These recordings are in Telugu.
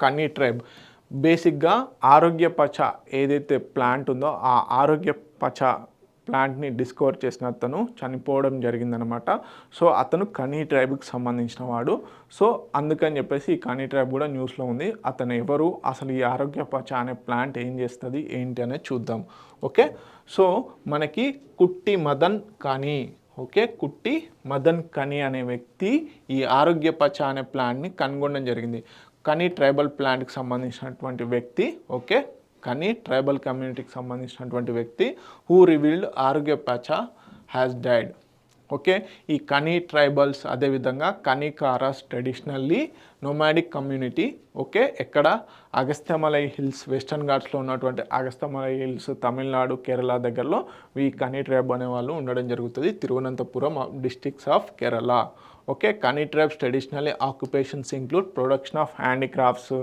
కనీ ట్రైబ్ బేసిక్గా ఆరోగ్య పచ ఏదైతే ప్లాంట్ ఉందో ఆ ఆరోగ్య పచ ప్లాంట్ని డిస్కవర్ చేసిన అతను చనిపోవడం జరిగిందనమాట. సో అతను కనీ ట్రైబ్కి సంబంధించిన వాడు. సో అందుకని చెప్పేసి ఈ కనీ ట్రైబ్ కూడా న్యూస్లో ఉంది. అతను ఎవరు, అసలు ఈ ఆరోగ్య పచ అనే ప్లాంట్ ఏం చేస్తుంది ఏంటి అనేది చూద్దాం. ఓకే, సో మనకి కుట్టి మదన్ కనీ, ఓకే, కుట్టి మదన్ కనీ అనే వ్యక్తి ఈ ఆరోగ్య పచ అనే ప్లాంట్ని కనుగొనడం జరిగింది. కనీ ట్రైబల్ ప్లాంట్కి సంబంధించినటువంటి వ్యక్తి, ఓకే, కనీ ట్రైబల్ కమ్యూనిటీకి సంబంధించినటువంటి వ్యక్తి హూ రివీల్డ్ ఆరోగ్య పచ హ్యాస్ డైడ్. ఓకే, ఈ కనీ ట్రైబల్స్ అదేవిధంగా కనీకారాస్ ట్రెడిషనల్లీ నోమాడిక్ కమ్యూనిటీ. ఓకే, ఎక్కడ అగస్త్యమలై హిల్స్, వెస్టర్న్ ఘాట్స్లో ఉన్నటువంటి అగస్త్యమలై హిల్స్ తమిళనాడు కేరళ దగ్గరలో ఈ కనీ ట్రైబ్ అనే వాళ్ళు ఉండడం జరుగుతుంది. Thiruvananthapuram districts of Kerala. Okay, Kani tribes traditionally occupations include production of handicrafts,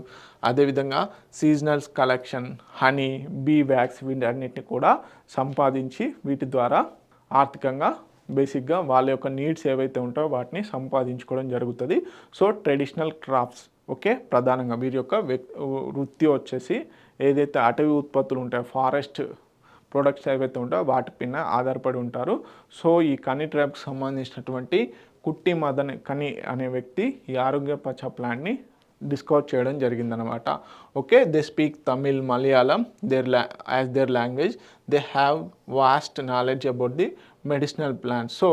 అదేవిధంగా seasonals collection, honey, bee wax, వీటన్నిటిని కూడా సంపాదించి వీటి ద్వారా ఆర్థికంగా బేసిక్గా వాళ్ళ యొక్క నీడ్స్ ఏవైతే ఉంటాయో వాటిని సంపాదించుకోవడం జరుగుతుంది. సో ట్రెడిషనల్ క్రాఫ్ట్స్, ఓకే, ప్రధానంగా వీరి యొక్క వృత్తి వచ్చేసి ఏదైతే అటవీ ఉత్పత్తులు ఉంటాయో ఫారెస్ట్ ప్రొడక్ట్స్ ఏవైతే ఉంటాయో వాటిపైన ఆధారపడి ఉంటారు. సో ఈ కనీ ట్రైబ్కి సంబంధించినటువంటి కుట్టి మదన్ కనీ అనే వ్యక్తి ఈ ఆరోగ్య పచ ప్లాంట్ని డిస్కవర్ చేయడం జరిగిందనమాట. Okay, they speak Tamil, Malayalam as their language. They have vast knowledge about the medicinal plants. So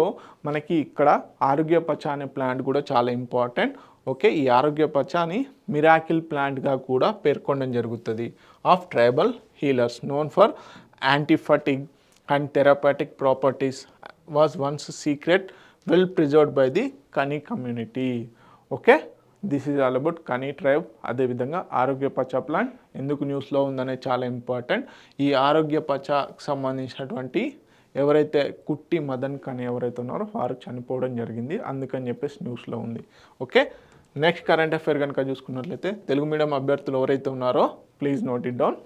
మనకి ఇక్కడ ఆరోగ్య పచ అనే ప్లాంట్ కూడా చాలా ఇంపార్టెంట్. ఓకే, ఈ ఆరోగ్య పచని మిరాకిల్ ప్లాంట్గా కూడా పేర్కొనడం జరుగుతుంది. Of tribal healers known for antifatigue and therapeutic properties was once secret well preserved by the Kani community. Okay, this is all about Kani tribe. అదేవిధంగా ఆరోగ్య పచ ప్లాంట్ ఎందుకు న్యూస్లో ఉందనే చాలా ఇంపార్టెంట్. ఈ ఆరోగ్య పచకు సంబంధించినటువంటి ఎవరైతే కుట్టి మదన్ కనీ ఎవరైతే ఉన్నారో వారు చనిపోవడం జరిగింది, అందుకని చెప్పేసి న్యూస్లో ఉంది. ఓకే, నెక్స్ట్ కరెంట్ అఫైర్ కనుక చూసుకున్నట్లయితే తెలుగు మీడియం అభ్యర్థులు ఎవరైతే ఉన్నారో ప్లీజ్ నోట్ ఇట్ డౌన్.